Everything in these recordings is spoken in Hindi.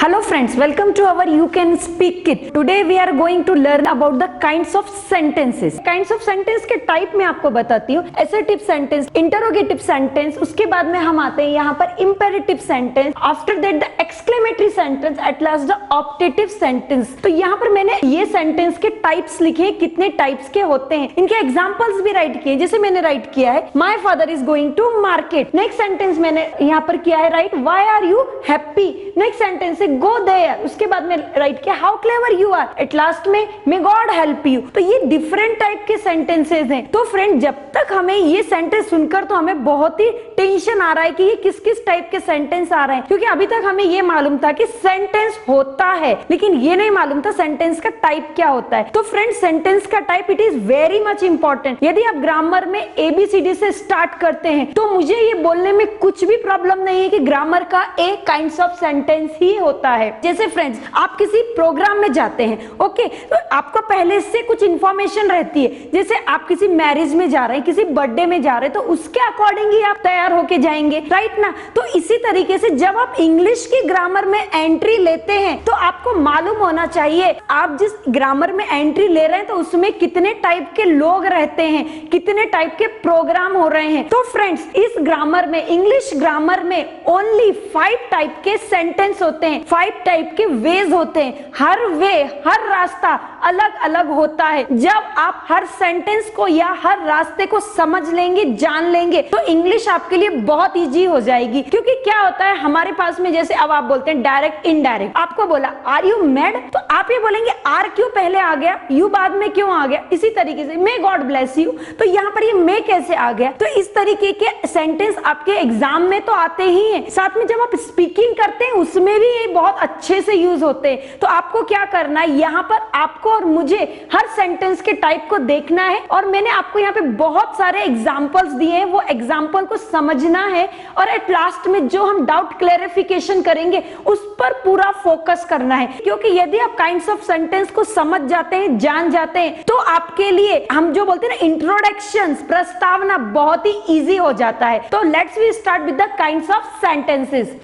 Hello friends, welcome to our You Can Speak It. Today we are going to learn about the kinds of sentences. Kinds of sentence के टाइप में आपको बताती हूँ. Assertive sentence, interrogative sentence, उसके बाद में हम आते हैं यहाँ पर imperative sentence. After that the exclamatory sentence, at last the optative sentence. तो यहाँ पर मैंने ये sentence के types लिखे हैं, कितने types के होते हैं. इनके examples भी write किए, जैसे मैंने write किया है My father is going to market. Next sentence मैंने यहाँ पर किया है write Why are you happy. Next sentence से go there. उसके बाद में राइट किया how clever you are. At last में मे गॉड हेल्प यू. तो ये डिफरेंट टाइप के सेंटेंसेस हैं. तो फ्रेंड जब तक हमें ये सेंटेंस सुनकर तो हमें बहुत ही टेंशन आ रहा है कि ये किस किस टाइप के सेंटेंस आ रहे हैं, क्योंकि अभी तक हमें ये मालूम था कि सेंटेंस होता है लेकिन ये नहीं मालूम था सेंटेंस का टाइप क्या होता है. तो फ्रेंड सेंटेंस का type it is very much important. यदि आप ग्रामर में ABCD से स्टार्ट करते हैं तो मुझे ये बोलने में कुछ भी प्रॉब्लम नहीं है कि ग्रामर का एक काइंड्स ऑफ सेंटेंस ही होता है. जैसे फ्रेंड्स आप किसी प्रोग्राम में जाते हैं, ओके, तो आपको पहले से कुछ इंफॉर्मेशन रहती है. जैसे आप किसी मैरिज में जा रहे हैं, किसी बर्थडे में जा रहे हैं, तो उसके अकॉर्डिंग ही आप तैयार होके जाएंगे, राइट ना. तो इसी तरीके से जब आप इंग्लिश की ग्रामर में एंट्री लेते हैं तो आपको मालूम होना चाहिए आप जिस ग्रामर में एंट्री ले रहे हैं तो उसमें कितने टाइप के लोग रहते हैं, कितने टाइप के प्रोग्राम हो रहे हैं. तो फ्रेंड्स इस ग्रामर में, इंग्लिश ग्रामर में ओनली 5 टाइप के सेंटेंस होते हैं, 5 टाइप के वेज होते हैं. हर वे, हर रास्ता अलग अलग होता है. जब आप हर सेंटेंस को या हर रास्ते को समझ लेंगे, जान लेंगे, तो इंग्लिश आपके लिए बहुत इजी हो जाएगी. क्योंकि क्या होता है हमारे पास में, जैसे अब आप बोलते हैं डायरेक्ट इनडायरेक्ट. आपको बोला आर यू मैड, तो आप ये बोलेंगे आर क्यों पहले आ गया, यू बाद में क्यों आ गया. इसी तरीके से मे गॉड ब्लेस यू, तो यहाँ पर ये मे कैसे आ गया. तो इस तरीके के सेंटेंस आपके एग्जाम में तो आते ही हैं. साथ में जब आप स्पीकिंग करते हैं उसमें भी ये बहुत अच्छे से यूज होते हैं. तो आपको क्या करना है, यहाँ पर आपको और मुझे हर सेंटेंस के टाइप को देखना है और मैंने आपको यहाँ पे बहुत सारे एग्जांपल्स दिए हैं, वो एग्जांपल को समझना है और एट लास्ट में जो हम डाउट क्लेरिफिकेशन करेंगे उस पर पूरा फोकस करना है. क्योंकि यदि आप काइंड्स ऑफ सेंटेंस को समझ जाते हैं, जान जाते हैं, तो आपके लिए हम जो बोलते हैं ना इंट्रोडक्शन, प्रस्तावना बहुत ही इजी हो जाता है. तो let's we start with the kinds of sentences.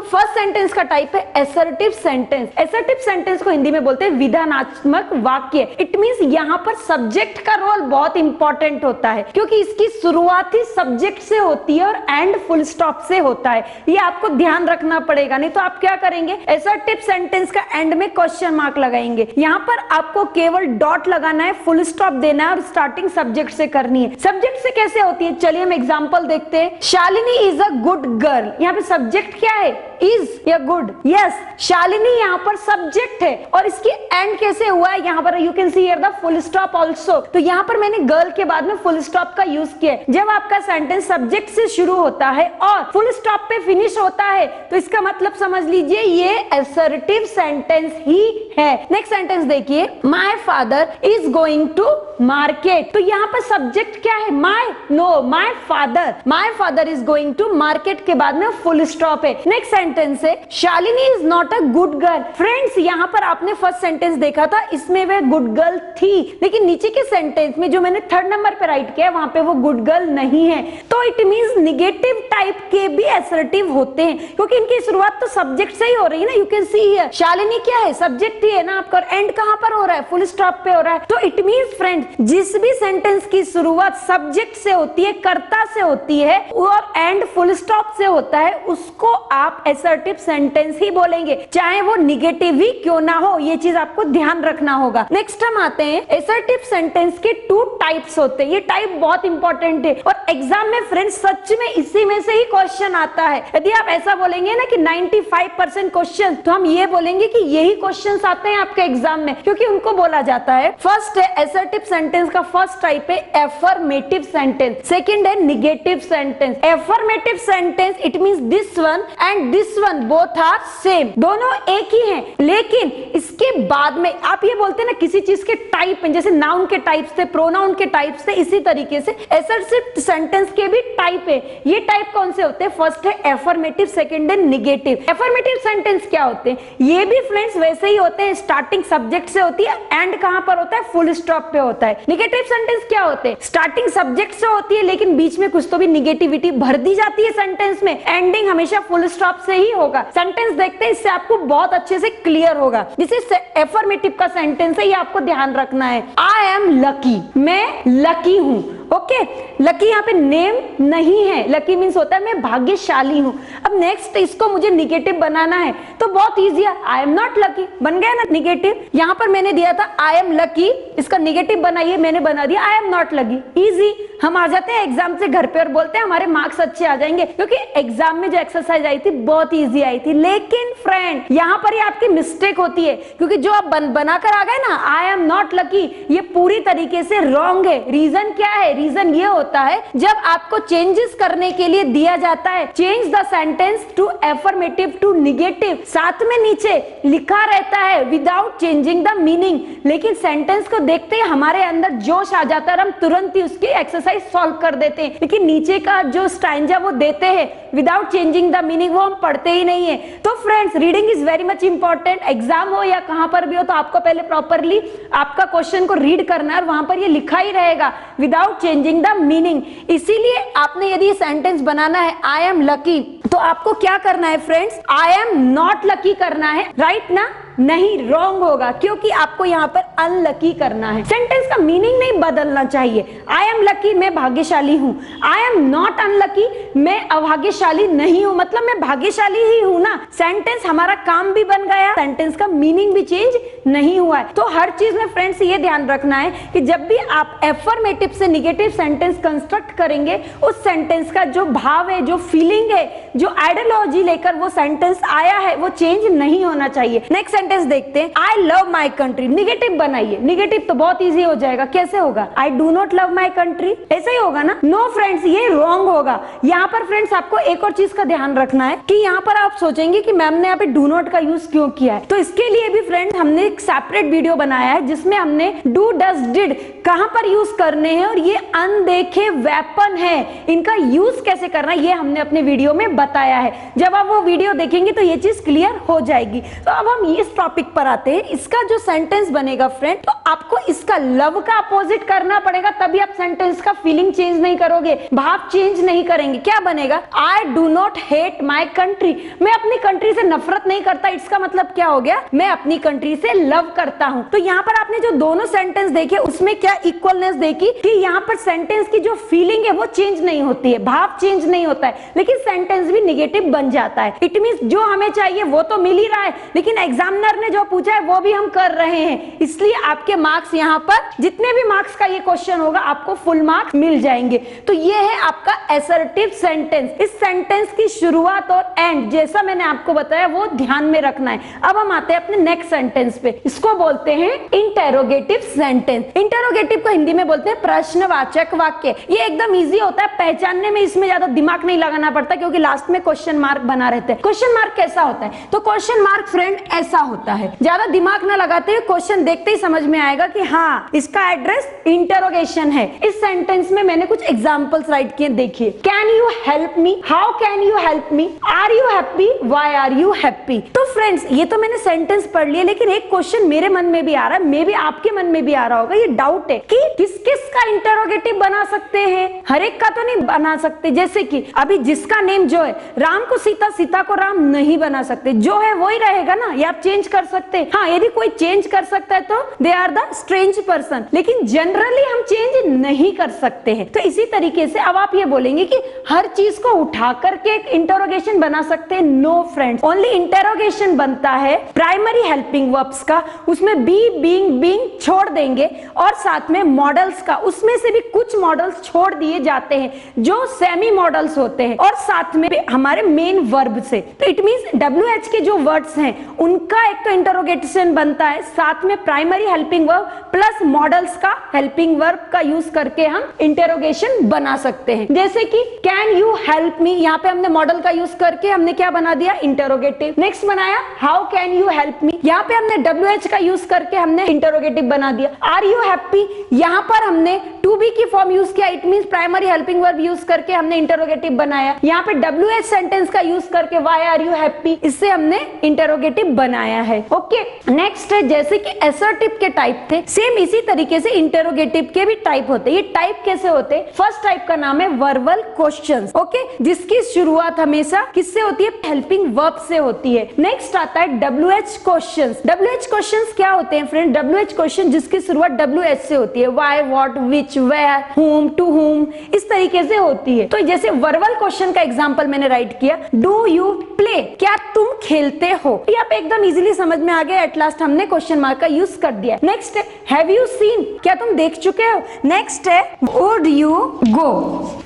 First sentence का टाइप है असर्टिव सेंटेंस. असर्टिव सेंटेंस को हिंदी में बोलते हैं विधानात्मक वाक्य. इट मींस यहाँ पर सब्जेक्ट का रोल बहुत इंपॉर्टेंट होता है क्योंकि इसकी शुरुआत ही सब्जेक्ट से होती है और एंड फुल स्टॉप से होता है. ये आपको ध्यान रखना पड़ेगा, नहीं तो आप क्या करेंगे, असर्टिव सेंटेंस का एंड में क्वेश्चन मार्क लगाएंगे. यहाँ पर आपको केवल डॉट लगाना है, फुल स्टॉप देना है और स्टार्टिंग सब्जेक्ट से करनी है. सब्जेक्ट से कैसे होती है, चलिए हम एग्जाम्पल देखते हैं. Shalini is a good girl. यहाँ पे सब्जेक्ट क्या है, इज या गुड. यस, शालिनी यहाँ पर सब्जेक्ट है और इसकी एंड कैसे हुआ है, यहाँ पर you can see here the full stop also. तो यहाँ पर मैंने गर्ल के बाद में फुल स्टॉप का यूज किया है. जब आपका सेंटेंस सब्जेक्ट से शुरू होता है और फुल स्टॉप पे फिनिश होता है तो इसका मतलब समझ लीजिए ये असर्टिव सेंटेंस ही है. नेक्स्ट सेंटेंस देखिए, my father is going to market. तो यहाँ पर सब्जेक्ट क्या है, my, no, my father. My father is going to market के बाद में फुल स्टॉप है. नेक्स्ट सेंटेंस है Shalini is not a good girl. Friends यहाँ पर आपने फर्स्ट सेंटेंस देखा था, इसमें वह गुड गर्ल थी, लेकिन नीचे के सेंटेंस में जो मैंने 3rd नंबर पे राइट किया वहां पे वो गुड गर्ल नहीं है. तो इट मींस निगेटिव टाइप के भी असर्टिव होते हैं क्योंकि इनकी शुरुआत तो सब्जेक्ट से ही हो रही है ना. You can see here Shalini क्या है, सब्जेक्ट ही है ना आपका, एंड कहां पर हो रहा है, फुल स्टॉप पे हो रहा है. तो इट मींस फ्रेंड्स जिस भी सेंटेंस की शुरुआत सब्जेक्ट से होती है, कर्ता से होती है और एंड फुल स्टॉप से होता है, उसको आप असर्टिव सेंटेंस ही बोलेंगे, चाहे वो निगेटिव ही क्यों ना हो. ये चीज आपको ध्यान रखना होगा. नेक्स्ट हम आते हैं, असर्टिव सेंटेंस के 2 टाइप्स होते हैं. ये टाइप बहुत इंपॉर्टेंट है और एग्जाम में फ्रेंड्स सच में इसी में से ही क्वेश्चन आता है. यदि आप ऐसा बोलेंगे ना कि 95% क्वेश्चन, तो हम ये बोलेंगे कि यही क्वेश्चन आते हैं आपके एग्जाम में, क्योंकि उनको बोला जाता है फर्स्ट है असर्टिव सेंटेंस का फर्स्ट टाइप है एफर्मेटिव सेंटेंस, सेकंड है negative sentence. Affirmative sentence it means this one and this one both are same, दोनों एक ही हैं, लेकिन इसके बाद में आप ये बोलते हैं ना किसी चीज के टाइप में, जैसे नाउन के टाइप से, प्रोनाउन के टाइप से, इसी तरीके से असर्टिव सेंटेंस के भी टाइप है। ये टाइप कौन से होते हैं? फर्स्ट है एफर्मेटिव, सेकंड है निगेटिव। एफर्मेटिव सेंटेंस क्या होते हैं? ये भी फ्रेंड्स वैसे ही होते हैं, स्टार्टिंग सब्जेक्ट से होती है, एंड कहां पर होता है? फुल स्टॉप पे होता है। निगेटिव सेंटेंस क्या होते हैं? स्टार्टिंग सब्जेक्ट से होती है लेकिन बीच में कुछ तो भी निगेटिविटी भर दी जाती है सेंटेंस में, एंडिंग हमेशा फुल स्टॉप से ही होगा। सेंटेंस देखते हैं, इससे आपको बहुत अच्छे से क्लियर होगा। जिसे एफर्मेटिव का सेंटेंस है, ये आपको ध्यान रखना है। आई एम लकी, मैं लकी हूं। ओके, लकी यहाँ पे नेम नहीं है, लकी मीन्स होता है मैं भाग्यशाली हूं। अब नेक्स्ट इसको मुझे निगेटिव बनाना है तो बहुत इजी है, आई एम नॉट लकी, बन गया ना निगेटिव। यहाँ पर मैंने दिया था आई एम लकी, इसका निगेटिव बनाइए, मैंने बना दिया I am not lucky. Easy, हम आ जाते हैं एग्जाम से घर पे और बोलते हैं हमारे मार्क्स अच्छे आ जाएंगे, क्योंकि एग्जाम में जो एक्सरसाइज आई थी बहुत इजी आई थी। लेकिन फ्रेंड यहाँ पर ये आपकी मिस्टेक होती है, क्योंकि जो आप बनाकर आ गए ना आई एम नॉट लकी, ये पूरी तरीके से रॉन्ग है। रीजन क्या है? रीजन ये होता है जब आपको चेंजेस करने के लिए दिया जाता है, change the sentence to affirmative to negative, साथ में नीचे लिखा रहता है विदाउट चेंजिंग द मीनिंग, लेकिन सेंटेंस को देखते ही हमारे अंदर जोश आ जाता है और हम तुरंत ही उसकी एक्सरसाइज सॉल्व कर देते हैं। लेकिन नीचे का जो स्टैंजा वो देते हैं विदाउट चेंजिंग द मीनिंग, वो हम पढ़ते ही नहीं है। तो friends reading is very much important. Exam हो या कहां पर भी हो, तो आपको पहले प्रॉपरली आपका क्वेश्चन को रीड करना है, और वहां पर ये लिखा ही रहेगा विदाउट चेंजिंग द मीनिंग। इसीलिए आपने यदि सेंटेंस बनाना है आई एम लकी, तो आपको क्या करना है friends? I am not lucky करना है, राइट ना? नहीं, रॉन्ग होगा, क्योंकि आपको यहाँ पर अनलकी करना है। सेंटेंस का मीनिंग नहीं बदलना चाहिए। आई एम लकी, मैं भाग्यशाली हूँ। आई एम नॉट अनलकी, मैं अभाग्यशाली नहीं हूँ, मतलब मैं भाग्यशाली ही हूँ ना। सेंटेंस हमारा काम भी बन गया, सेंटेंस का मीनिंग भी चेंज नहीं हुआ है। तो हर चीज में फ्रेंड्स ये ध्यान रखना है कि जब भी आप एफर्मेटिव से निगेटिव सेंटेंस कंस्ट्रक्ट करेंगे, उस सेंटेंस का जो भाव है, जो फीलिंग है, जो आइडियोलॉजी लेकर वो सेंटेंस आया है, वो चेंज नहीं होना चाहिए। नेक्स्ट सेंटेंस देखते हैं, I love my country. Negative बनाइए, निगेटिव तो बहुत इजी हो जाएगा। कैसे होगा? I do not love my country, ऐसे ही होगा ना? नो फ्रेंड्स, ये रॉन्ग होगा। यहाँ पर फ्रेंड्स आपको एक और चीज का ध्यान रखना है कि यहाँ पर आप सोचेंगे कि मैम ने यहाँ पे डू नॉट का यूज क्यों किया है, तो इसके लिए भी फ्रेंड्स हमने एक सेपरेट वीडियो बनाया है जिसमें हमने डू डज डिड कहां पर यूज करने हैं, और ये अनदेखे वेपन है, इनका यूज कैसे करना है ये हमने अपने वीडियो में बताया है। जब आप वो वीडियो देखेंगे तो ये चीज क्लियर हो जाएगी। तो अब हम इस टॉपिक पर आते हैं। इसका जो सेंटेंस बनेगा फ्रेंड, तो आपको इसका लव का अपोजिट करना पड़ेगा, तभी आप सेंटेंस का फीलिंग चेंज नहीं करोगे, भाव चेंज नहीं करेंगे। क्या बनेगा? I do not hate my country, मैं अपनी कंट्री से नफरत नहीं करता। इसका मतलब क्या हो गया? मैं अपनी कंट्री से लव करता हूं। तो यहाँ पर आपने जो दोनों सेंटेंस देखे उसमें क्या इक्वलनेस देखी कि यहाँ पर सेंटेंस की जो फीलिंग है वो चेंज नहीं होती है, भाव चेंज नहीं होता है, लेकिन सेंटेंस भी निगेटिव बन जाता है। इट मींस जो हमें चाहिए वो तो मिल ही रहा है, लेकिन एग्जामिनर ने जो पूछा है वो भी हम कर रहे हैं, इसलिए आपके मार्क्स यहाँ पर जितने भी मार्क्स का ये क्वेश्चन होगा आपको फुल मार्क्स मिल जाएंगे। तो ये है आपका असर्टिव सेंटेंस। इस सेंटेंस की शुरुआत और एंड जैसा मैंने आपको बताया वो ध्यान में रखना है। अब हम आते हैं अपने नेक्स्ट सेंटेंस पे, इसको बोलते हैं इंटेरोगेटिव सेंटेंस। इंटेरोगेटिव को हिंदी में बोलते हैं प्रश्नवाचक वाक्य। ये एकदम इजी होता है पहचानने में, इसमें ज्यादा दिमाग नहीं लगाना पड़ता, क्योंकि लास्ट में क्वेश्चन मार्क बना रहते हैं। क्वेश्चन मार्क कैसा होता है? तो क्वेश्चन मार्क फ्रेंड ऐसा होता है, ज्यादा दिमाग ना लगाते हुए क्वेश्चन देखते ही समझ में आएगा कि हाँ इसका एड्रेस इंटरोगेशन है। इस सेंटेंस में मैंने कुछ एग्जांपल्स राइट किए, देखिए। Can you help me? How can you help me? Are you happy? Why are you happy? तो फ्रेंड्स ये तो मैंने सेंटेंस पढ़ लिया, लेकिन एक क्वेश्चन मेरे मन में भी आ रहा है, मे भी आपके मन में भी आ रहा होगा, ये डाउट है कि किस किस का इंटरोगेटिव बना सकते हैं। हर एक का तो नहीं बना सकते, जैसे कि अभी जिसका नेम जो है, राम को सीता, सीता को राम नहीं बना सकते, जो है वही रहेगा ना, ये आप चेंज कर सकते हैं। हाँ, यदि कोई चेंज कर सकता है तो they are the strange person, लेकिन जनरली हम चेंज नहीं कर सकते हैं। तो इसी तरीके से अब आप ये बोलेंगे कि हर चीज को उठा करके एक इंटरोगेशन बना सकते हैं। नो फ्रेंड्स, ओनली इंटरोगेशन बनता है प्राइमरी हेल्पिंग वर्ब्स का, उसमें बी, बीइंग, बीइंग छोड़ देंगे और साथ में मॉडल्स का, उसमें से भी कुछ मॉडल्स छोड़ दिए जाते हैं जो सेमी मॉडल्स होते हैं, और साथ में हमारे मेन वर्ब से। तो इट मींस WH के जो वर्ड्स हैं उनका एक तो इंटरोगेशन बनता है, साथ में primary helping verb plus models का हेल्पिंग वर्ब का यूज करके हम इंटरोगेशन बना सकते हैं। जैसे कि कैन यू हेल्प मी, यहाँ पे हमने मॉडल का यूज करके हमने क्या बना दिया, इंटरोगेटिव। नेक्स्ट बनाया हाउ कैन यू हेल्प मी, यहाँ पे हमने WH का यूज करके हमने इंटरोगेटिव बना दिया। आर यू हैप्पी, यहाँ पर हमने टू बी की फॉर्म यूज किया, it means primary helping verb use करके हमने इंटरोगेटिव बनाया। यहाँ पे WH सेंटेंस का यूज करके व्हाई आर यू हैप्पी, इससे हमने इंटरोगेटिव बनाया है। ओके, नेक्स्ट है जैसे कि असर्टिव के टाइप थे, सेम इसी तरीके से इंटरोगेटिव के भी टाइप होते हैं। ये टाइप कैसे होते हैं, फर्स्ट टाइप का नाम है वर्बल क्वेश्चंस, ओके, जिसकी शुरुआत हमेशा किससे होती है, हेल्पिंग वर्ब से होती है। नेक्स्ट आता है WH क्वेश्चंस। WH क्वेश्चंस क्या होते हैं फ्रेंड, WH क्वेश्चन जिसकी शुरुआत WH से होती है, why, what, which, where, whom, to whom, इस तरीके से होती है। तो जैसे वर्बल क्वेश्चन का एग्जांपल मैंने राइट किया, डू यू प्ले, क्या तुम खेलते हो, ये आप एकदम इजीली समझ में आ गया, एट लास्ट हमने क्वेश्चन मार्क का यूज कर दिया। नेक्स्ट है हैव यू सीन, क्या तुम देख चुके हो। नेक्स्ट है वुड यू गो,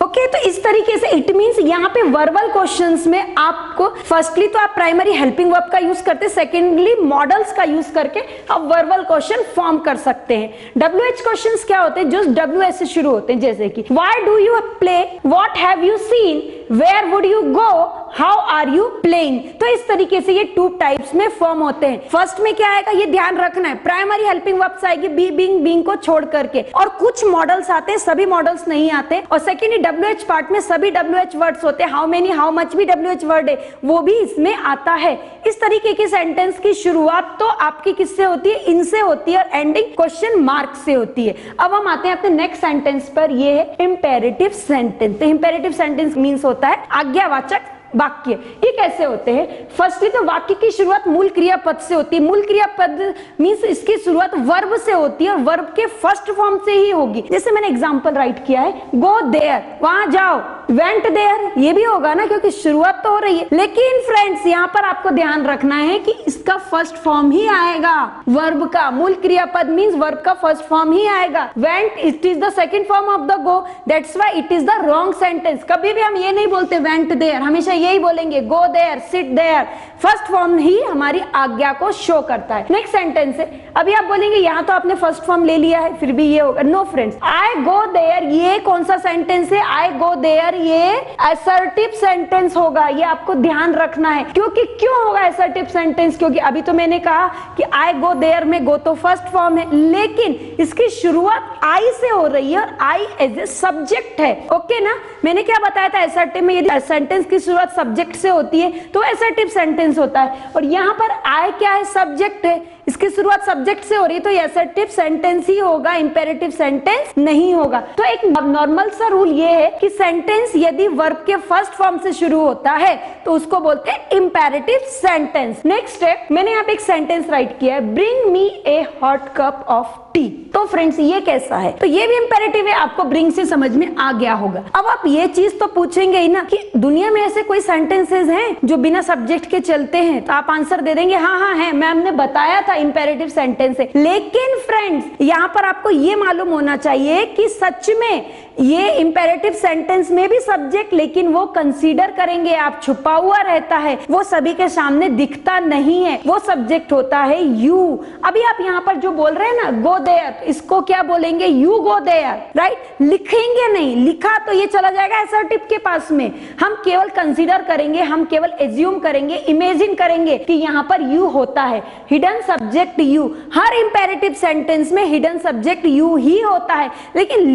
ओके। तो इस तरीके से इट मींस यहाँ पे वर्बल क्वेश्चंस में आपको फर्स्टली तो आप प्राइमरी हेल्पिंग वर्ब का यूज करते, सेकेंडली मॉडल्स का यूज करके आप वर्बल क्वेश्चन फॉर्म कर सकते हैं। WH क्वेश्चंस क्या होते हैं, जो WH से शुरू होते हैं, जैसे कि why do you play, what have you seen, where would you go, how are you playing. तो इस तरीके से ये टू टाइप्स में फॉर्म होते हैं। फर्स्ट में क्या आएगा, ये ध्यान रखना है, प्राइमरी हेल्पिंग वर्ब्स आएगी बी, बिंग, बीइंग को छोड़ करके, और कुछ मॉडल्स आते हैं, सभी मॉडल्स नहीं आते। और सेकेंडली WH पार्ट में सभी WH वर्ड्स होते हैं, हाउ मेनी, हाउ मच भी WH वर्ड है, वो भी इसमें आता है। इस तरीके के सेंटेंस की शुरुआत तो आपकी किससे होती है, इनसे होती है, और एंडिंग क्वेश्चन मार्क से होती है। अब हम आते हैं अपने नेक्स्ट सेंटेंस पर, ये है इंपेरेटिव सेंटेंस। तो इंपेरेटिव सेंटेंस मीन्स होता है आज्ञावाचक वाक्य। ये कैसे होते हैं, फर्स्टली तो वाक्य की शुरुआत मूल क्रियापद से होती है। मूल क्रियापद मींस इसकी शुरुआत वर्ब से होती है और वर्ब के फर्स्ट फॉर्म से ही होगी। जैसे मैंने एग्जांपल राइट किया है, गो देयर, वहां जाओ, वेंट देयर, ये भी होगा ना क्योंकि शुरुआत तो हो रही है। लेकिन फ्रेंड्स यहाँ पर आपको ध्यान रखना है कि इसका फर्स्ट फॉर्म ही आएगा वर्ब का, मूल क्रियापद मींस वर्ब का फर्स्ट फॉर्म ही आएगा। Went it is the second form of the go, that's why it is the wrong sentence. कभी भी हम ये नहीं बोलते वेंट देयर, हमेशा यही बोलेंगे go there, sit there. First form ही हमारी आज्ञा को शो करता है। नेक्स्ट सेंटेंस है, अभी आप बोलेंगे यहाँ तो आपने फर्स्ट फॉर्म ले लिया है, फिर भी ये होगा। No friends, I go there, ये कौन सा सेंटेंस है, आई गो देयर, ये असर्टिव सेंटेंस होगा। ये आपको ध्यान रखना है। क्योंकि क्यों होगा असर्टिव सेंटेंस, क्योंकि अभी तो मैंने कहा कि आई गो देयर में गो तो फर्स्ट फॉर्म है, लेकिन इसकी शुरुआत आई से हो रही है और आई एज ए सब्जेक्ट है। ओके ना, मैंने क्या बताया था, असर्टिव में यदि सेंटेंस की शुरुआत सब्जेक्ट से होती है तो असर्टिव सेंटेंस होता है, और यहाँ पर आई क्या है, सब्जेक्ट है, इसकी शुरुआत सब्जेक्ट से हो रही है तो ये असर्टिव सेंटेंस ही होगा, इंपेरेटिव सेंटेंस नहीं होगा। तो एक नॉर्मल सा रूल ये है कि सेंटेंस यदि वर्ब के फर्स्ट फॉर्म से शुरू होता है तो उसको बोलते हैं इंपेरेटिव सेंटेंस। नेक्स्ट है, मैंने यहाँ पे एक सेंटेंस राइट किया है, bring me A hot cup of T. तो फ्रेंड्स ये कैसा है, तो ये भी इंपेरेटिव है, आपको ब्रिंग से समझ में आ गया होगा। अब आप ये चीज तो पूछेंगे ही ना कि दुनिया में ऐसे कोई सेंटेंसेस हैं जो बिना सब्जेक्ट के चलते हैं, तो आप आंसर दे देंगे हाँ हाँ है, मैम ने बताया था इंपेरेटिव सेंटेंस है। लेकिन फ्रेंड्स यहाँ पर आपको ये मालूम होना चाहिए कि सच में ये इंपेरेटिव सेंटेंस में भी सब्जेक्ट, लेकिन वो कंसीडर करेंगे आप, छुपा हुआ रहता है, वो सभी के सामने दिखता नहीं है, वो सब्जेक्ट होता है यू। अभी आप यहाँ पर जो बोल रहे हैं ना गो देयर, इसको क्या बोलेंगे, यू गो देयर, राइट। लिखेंगे नहीं, लिखा तो ये चला जाएगा असर्टिव के पास में। हम केवल कंसीडर करेंगे, हम केवल एज्यूम करेंगे, इमेजिन करेंगे कि यहाँ पर यू होता है, hidden subject you. Her imperative sentence में हिडन सब्जेक्ट यू ही होता है, लेकिन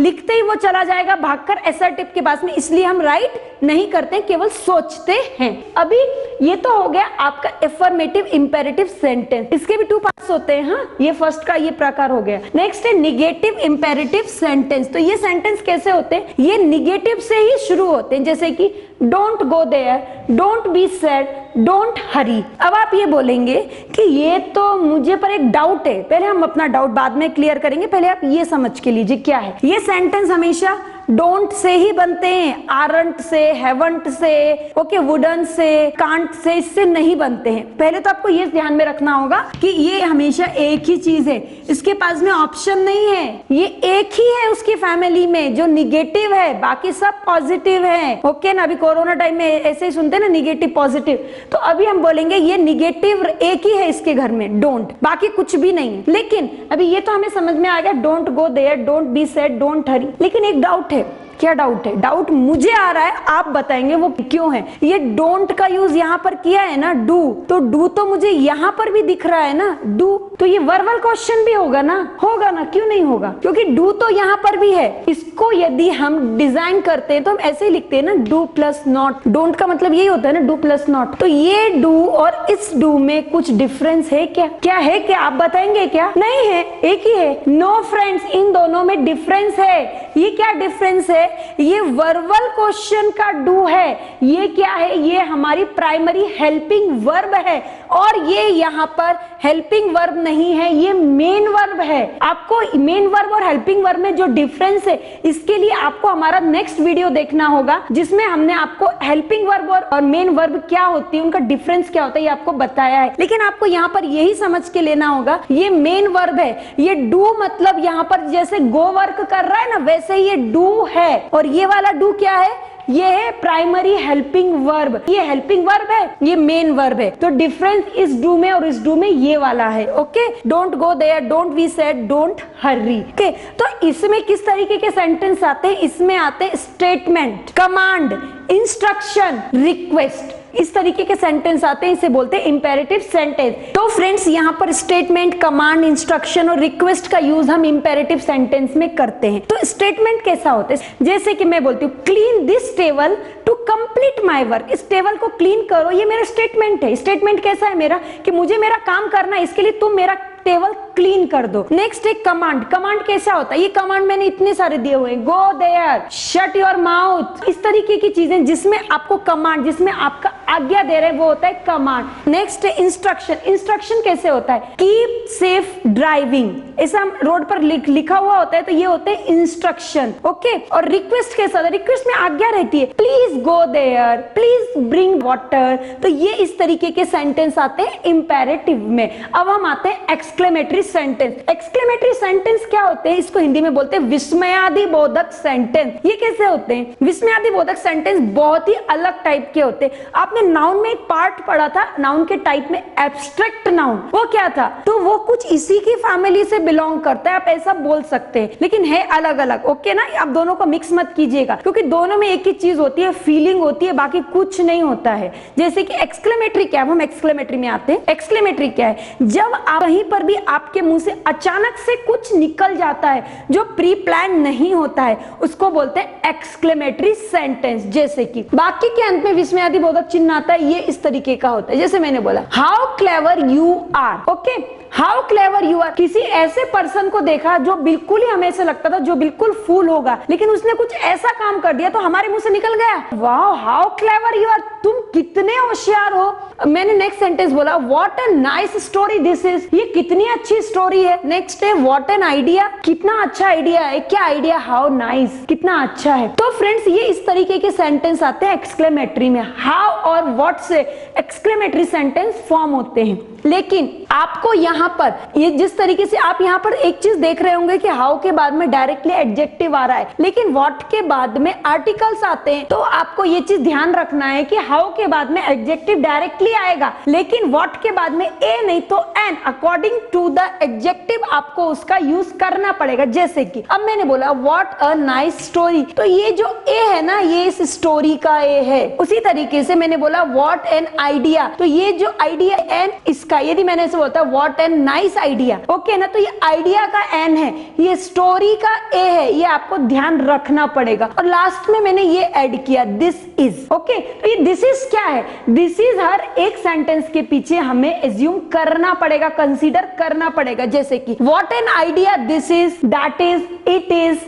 लिखते ही वो चला जाएगा भागकर असर्टिव के पास में, इसलिए हम राइट नहीं करते, केवल सोचते हैं। अभी ये तो हो गया आपका एफर्मेटिव इंपेरेटिव सेंटेंस, इसके भी टू पार्ट्स होते हैं। हाँ, ये फर्स्ट का ये प्रकार हो गया। नेक्स्ट है निगेटिव इंपेरेटिव सेंटेंस। तो ये सेंटेंस कैसे होते हैं, ये निगेटिव से ही शुरू होते हैं, जैसे कि don't go there, don't be sad, don't hurry. अब आप ये बोलेंगे कि ये तो मुझे पर एक डाउट है, पहले हम अपना डाउट बाद में क्लियर करेंगे, पहले आप ये समझ के लीजिए क्या है। ये सेंटेंस हमेशा डोंट से ही बनते हैं, आरंट से, हैवंट से, ओके, वुडन से, कांट से, इससे नहीं बनते हैं। पहले तो आपको ये ध्यान में रखना होगा कि ये हमेशा एक ही चीज है, इसके पास में ऑप्शन नहीं है, ये एक ही है उसकी फैमिली में जो निगेटिव है, बाकी सब पॉजिटिव है। ओके ना, अभी कोरोना टाइम में ऐसे ही सुनते हैं ना, निगेटिव पॉजिटिव, तो अभी हम बोलेंगे ये निगेटिव एक ही है इसके घर में, डोंट, बाकी कुछ भी नहीं। लेकिन अभी ये तो हमें समझ में आ गया, don't go there, don't be sad, don't hurry. लेकिन एक डाउट है, क्या डाउट है? डाउट मुझे आ रहा है, आप बताएंगे वो क्यों है। ये डोंट का यूज यहाँ पर किया है ना, डू, तो डू तो मुझे यहाँ पर भी दिख रहा है ना, डू, तो ये वर्बल क्वेश्चन भी होगा ना, होगा ना, क्यों नहीं होगा? क्योंकि डू तो यहाँ पर भी है। इसको यदि हम डिजाइन करते हैं तो हम ऐसे ही लिखते हैं ना, डू प्लस नॉट। डोंट का मतलब यही होता है ना, डू प्लस नॉट। तो ये डू और इस डू में कुछ डिफरेंस है क्या? क्या है क्या? आप बताएंगे क्या? नहीं है, एक ही है। नो फ्रेंड्स, इन दोनों में डिफरेंस है। ये क्या डिफरेंस है? ये वर्बल क्वेश्चन का डू है, ये क्या है? ये हमारी प्राइमरी हेल्पिंग वर्ब है, और ये यहाँ पर हेल्पिंग वर्ब नहीं है, ये मेन वर्ब है। आपको मेन वर्ब और हेल्पिंग वर्ब में जो डिफरेंस है, इसके लिए आपको हमारा नेक्स्ट वीडियो देखना होगा, जिसमें हमने आपको हेल्पिंग वर्ब और मेन वर्ब क्या होती है, उनका डिफरेंस क्या होता है, ये आपको बताया है। लेकिन आपको यहाँ पर यही समझ के लेना होगा, ये मेन वर्ब है। ये डू मतलब यहाँ पर जैसे गो वर्क कर रहा है ना, वैसे ये डू है, और ये वाला डू क्या है? ये है प्राइमरी हेल्पिंग वर्ब। ये हेल्पिंग वर्ब है, ये मेन वर्ब है। तो डिफरेंस इस डू में और इस डू में ये वाला है। Okay, don't go there, don't be sad, don't hurry. Okay, तो इसमें किस तरीके के सेंटेंस आते हैं? इसमें आते हैं स्टेटमेंट, कमांड, इंस्ट्रक्शन, रिक्वेस्ट, इस तरीके के सेंटेंस आते हैं, इसे बोलते हैं इंपेरेटिव सेंटेंस। तो फ्रेंड्स, यहाँ पर स्टेटमेंट, कमांड, इंस्ट्रक्शन और रिक्वेस्ट का यूज हम इंपेरेटिव सेंटेंस में करते हैं। तो स्टेटमेंट कैसा होता है? जैसे कि मैं बोलती हूँ, clean this table to complete my work. इस टेबल को क्लीन करो, ये मेरा स्टेटमेंट है। स्टेटमेंट कैसा है मेरा? कि मुझे मेरा काम करना है, इसके लिए तुम मेरा टेबल क्लीन कर दो। नेक्स्ट एक कमांड। कमांड कैसा होता है? ये कमांड मैंने इतने सारे दिए हुए हैं, go there, shut your mouth, इस तरीके की चीजें जिसमें आपको कमांड, जिसमें आपका आज्ञा दे रहे हैं, वो होता है कमांड। नेक्स्ट है इंस्ट्रक्शन। इंस्ट्रक्शन कैसे होता है? कीप सेफ ड्राइविंग, ऐसा रोड पर लिखा हुआ होता है, तो ये होते हैं इंस्ट्रक्शन। ओके, और रिक्वेस्ट कैसा होता है? रिक्वेस्ट में आज्ञा रहती है, please go there, please bring water. तो ये इस तरीके के सेंटेंस आते हैं इंपेरेटिव में। अब हम आते हैं एक्सक्लेमेटरी सेंटेंस। एक्सक्लेमेटरी सेंटेंस क्या होते हैं? इसको हिंदी में बोलते हैं विस्मयादिबोधक सेंटेंस। ये कैसे होते हैं? विस्मयादिबोधक सेंटेंस बहुत ही अलग टाइप के होते हैं। आपने नाउन में एक पार्ट पढ़ा था, नाउन के टाइप में एब्स्ट्रैक्ट नाउन, वो क्या था? तो वो कुछ इसी की फैमिली से बिलोंग करता है, आप ऐसा बोल सकते हैं, लेकिन है अलग अलग। ओके ना, आप दोनों को मिक्स मत कीजिएगा, क्योंकि दोनों में एक ही चीज होती है, फीलिंग होती है, बाकी कुछ नहीं होता है। जैसे कि एक्सक्लेमेटरी क्या है? हम एक्सक्लेमेटरी में आते हैं। एक्सक्लेमेटरी क्या है? जब आप कहीं पर भी आपके मुंह से अचानक से कुछ निकल जाता है जो प्री प्लान नहीं होता है, उसको बोलते हैं एक्सक्लेमेटरी सेंटेंस। जैसे कि वाक्य के अंत में विस्मयादिबोधक चिन्ह आता है, ये इस तरीके का होता है। जैसे मैंने बोला, how clever you are. Okay, how clever you are. किसी ऐसे पर्सन को देखा जो बिल्कुल ही, हमें ऐसा लगता था जो बिल्कुल फूल होगा, लेकिन उसने कुछ ऐसा काम कर दिया तो हमारे मुंह से निकल गया, wow how clever you are, तुम कितने होशियार हो। मैंने नेक्स्ट सेंटेंस बोला, what a nice story this is, ये कितनी अच्छी स्टोरी है। नेक्स्ट है व्हाट एन आइडिया, कितना अच्छा आइडिया है। क्या आइडिया? हाउ नाइस, कितना अच्छा है। तो फ्रेंड्स, ये इस तरीके के सेंटेंस आते हैं एक्सक्लेमेटरी में। हाउ और व्हाट से एक्सक्लेमेटरी सेंटेंस फॉर्म होते हैं। लेकिन आपको यहाँ पर, ये जिस तरीके से आप यहाँ पर एक चीज देख रहे होंगे कि हाउ के बाद में डायरेक्टली एडजेक्टिव आ रहा है, लेकिन व्हाट के बाद में आर्टिकल्स आते हैं। तो आपको ये चीज ध्यान रखना है कि हाउ के बाद में एडजेक्टिव डायरेक्टली आएगा, लेकिन व्हाट के बाद में ए नहीं तो an, according to the adjective आपको उसका यूज करना पड़ेगा। जैसे कि अब मैंने बोला व्हाट अ नाइस स्टोरी, तो ये जो ए है ना, ये इस स्टोरी का ए है। उसी तरीके से मैंने बोला व्हाट एन आइडिया, तो ये जो आइडिया एन इसका, यदि मैंने ऐसे बोलता what an nice idea, okay ना, तो ये आइडिया का एन है, ये स्टोरी का ए है, ये आपको ध्यान रखना पड़ेगा। और लास्ट में मैंने ये ऐड किया दिस इज। ओके, तो ये दिस इज क्या है? दिस इज हर एक सेंटेंस के पीछे हमें एज्यूम करना पड़ेगा, कंसीडर करना पड़ेगा। जैसे कि what an idea this is, that is, it is,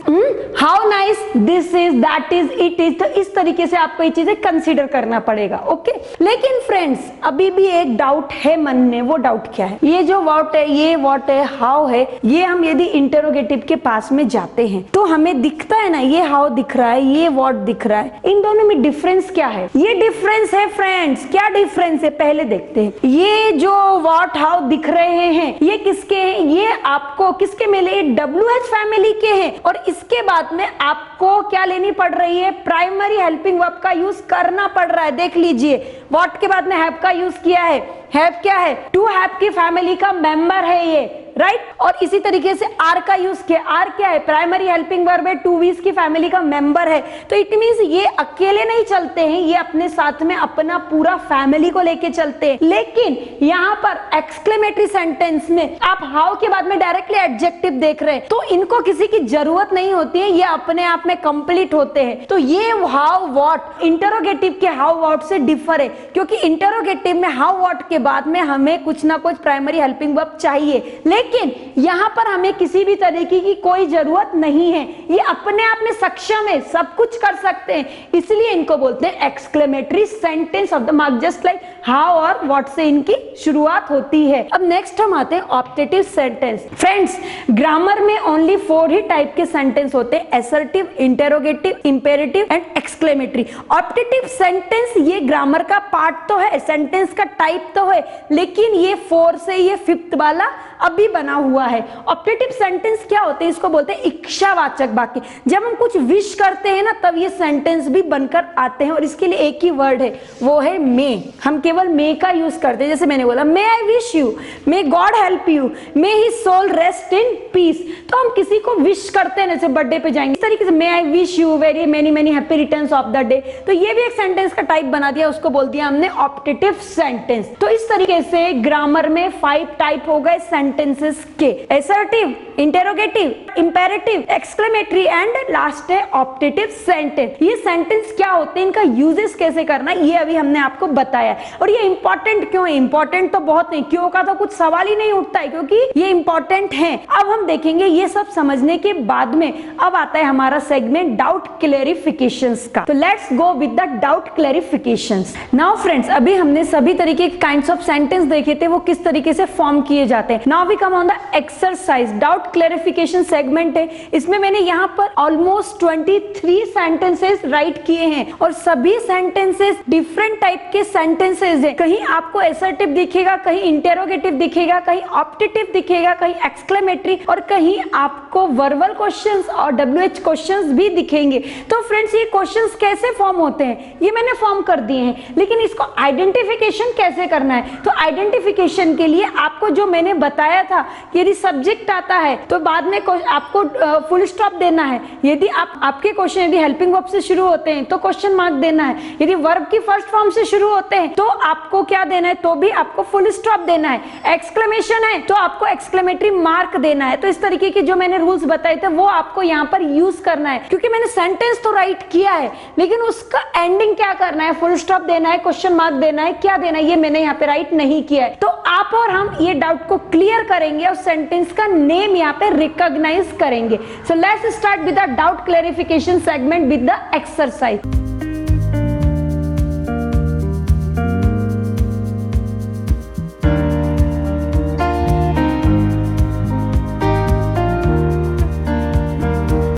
how nice this is, that is, it is. तो इस तरीके से आपको ये चीजें कंसीडर करना पड़ेगा। ओके, लेकिन फ्रेंड्स अभी भी एक डाउट है मन में। वो डाउट क्या है? ये जो व्हाट है, ये व्हाट है, हाउ है, ये हम यदि इंटरोगेटिव के पास में जाते हैं तो हमें दिखता है ना, ये हाउ दिख रहा है, ये व्हाट दिख रहा है, इन दोनों में डिफरेंस क्या है? ये डिफरेंस है फ्रेंड्स। क्या डिफरेंस है पहले देखते हैं। ये जो व्हाट हाउ दिख रहे हैं ये किसके हैं? ये आपको किसके मिले? WH फैमिली के हैं। और इसके बाद में आपको क्या लेनी पड़ रही है? प्राइमरी हेल्पिंग वर्ब का यूज करना पड़ रहा है। देख लीजिए, व्हाट के बाद में हैव का यूज किया है। हैव क्या है? टू हैव की फैमिली का मेंबर है ये, राइट। और इसी तरीके से आर का यूज किया। आर क्या है? प्राइमरी हेल्पिंग वर्ब है, टू वीज की फैमिली का मेंबर है। तो इट मींस ये अकेले नहीं चलते हैं, ये अपने साथ में अपना पूरा फैमिली को लेके चलते हैं। लेकिन यहाँ पर एक्सक्लेमेटरी सेंटेंस में आप हाउ के बाद में डायरेक्टली एडजेक्टिव देख रहे हैं, तो इनको किसी की जरूरत नहीं होती है, ये अपने आप में कंप्लीट होते हैं। तो ये हाउ व्हाट इंटरोगेटिव के हाउ व्हाट से डिफर है, क्योंकि इंटरोगेटिव में हाउ व्हाट के बाद में हमें कुछ ना कुछ प्राइमरी हेल्पिंग वर्ब चाहिए, लेकिन यहां पर हमें किसी भी तरीके की कोई जरूरत नहीं है। ये अपने आप में सक्षम है, सब कुछ कर सकते हैं, इसलिए इनको बोलते हैं exclamatory sentence of the mark, just like how और व्हाट से इनकी शुरुआत होती है। अब नेक्स्ट हम आते हैं ऑप्टेटिव सेंटेंस। फ्रेंड्स ग्रामर में ओनली 4 ही टाइप के सेंटेंस होते हैं, assertive, interrogative, imperative and exclamatory. Optative sentence ये ग्रामर का पार्ट तो है, सेंटेंस का टाइप तो है, लेकिन ये 4 से ये 5th वाला अभी बना हुआ है। ऑप्टेटिव सेंटेंस क्या होते हैं? इसको बोलते हैं इच्छावाचक वाक्य। जब हम कुछ विश करते हैं ना, तब ये सेंटेंस भी बनकर आते हैं, और इसके लिए एक ही वर्ड है, वो है मे। हम केवल मे का यूज करते हैं। जैसे मैंने बोला may I wish you, may God help you, may his soul rest in peace. तो हम किसी को विश करते हैं, जैसे बर्थडे पे जाएंगे इस तरीके से, may I wish you very many many happy returns of the day. तो ये भी एक सेंटेंस का टाइप बना दिया, उसको बोल दिया हमने ऑप्टेटिव सेंटेंस। तो इस तरीके से ग्रामर में 5 टाइप हो गए सेंटेंसेस के, assertive, interrogative, imperative, exclamatory and last है ऑप्टेटिव सेंटेंस। ये सेंटेंस क्या होते हैं, इनका यूजेस कैसे करना है, ये अभी हमने आपको बताया। और ये इंपॉर्टेंट क्यों है? इंपॉर्टेंट तो बहुत नहीं, क्यों का तो कुछ सवाल ही नहीं उठता है, क्योंकि ये इंपॉर्टेंट है। अब हम देखेंगे ये सब समझने के बाद में अब आता है हमारा सेगमेंट डाउट क्लेरिफिकेशंस का। तो let's go with the doubt clarifications. Now friends अभी हमने सभी तरीके के काइंड्स ऑफ सेंटेंस देखे थे, वो किस तरीके से फॉर्म किए जाते हैं। Now we come on the exercise. Doubt clarification segment है, इसमें मैंने यहाँ पर ऑलमोस्ट 23 सेंटेंसेस राइट किए हैं, और सभी सेंटेंसेस डिफरेंट टाइप के सेंटेंसेस हैं। कहीं आपको असर्टिव दिखेगा, कहीं इंटेरोगेटिव दिखेगा, कहीं ऑप्टेटिव दिखेगा, कहीं एक्सक्लेमेटरी, और कहीं आपको वर्बल क्वेश्चंस और WH क्वेश्चंस भी दिखेंगे। तो फ्रेंड्स ये क्वेश्चंस कैसे फॉर्म होते हैं, ये मैंने फॉर्म कर दिए हैं, लेकिन इसको आइडेंटिफिकेशन कैसे करना है? तो आइडेंटिफिकेशन के लिए आपको जो मैंने बताया था, यदि सब्जेक्ट आता है तो बाद में आपको फुल स्टॉप देना है। यदि आपके क्वेश्चन यदि हेल्पिंग वर्ब से शुरू होते हैं तो क्वेश्चन मार्क देना है। यदि वर्ब की फर्स्ट फॉर्म से शुरू होते हैं तो आपको क्या देना है? तो भी आपको फुल स्टॉप देना है। एक्सक्लेमेशन है तो आपको एक्सक्लेमेटरी मार्क देना है। तो इस तरीके के जो मैंने रूल्स बताए थे वो आपको यहाँ पर यूज करना है, क्योंकि मैंने सेंटेंस तो राइट किया है, लेकिन उसका एंडिंग क्या करना है? फुल स्टॉप देना है, क्वेश्चन मार्क देना है, क्या देना है ये मैंने यहाँ पे राइट नहीं किया है। तो आप और हम ये डाउट को क्लियर करेंगे और सेंटेंस का नेम यहाँ पे रिकॉग्नाइज करेंगे। So let's start with the doubt clarification segment with the exercise.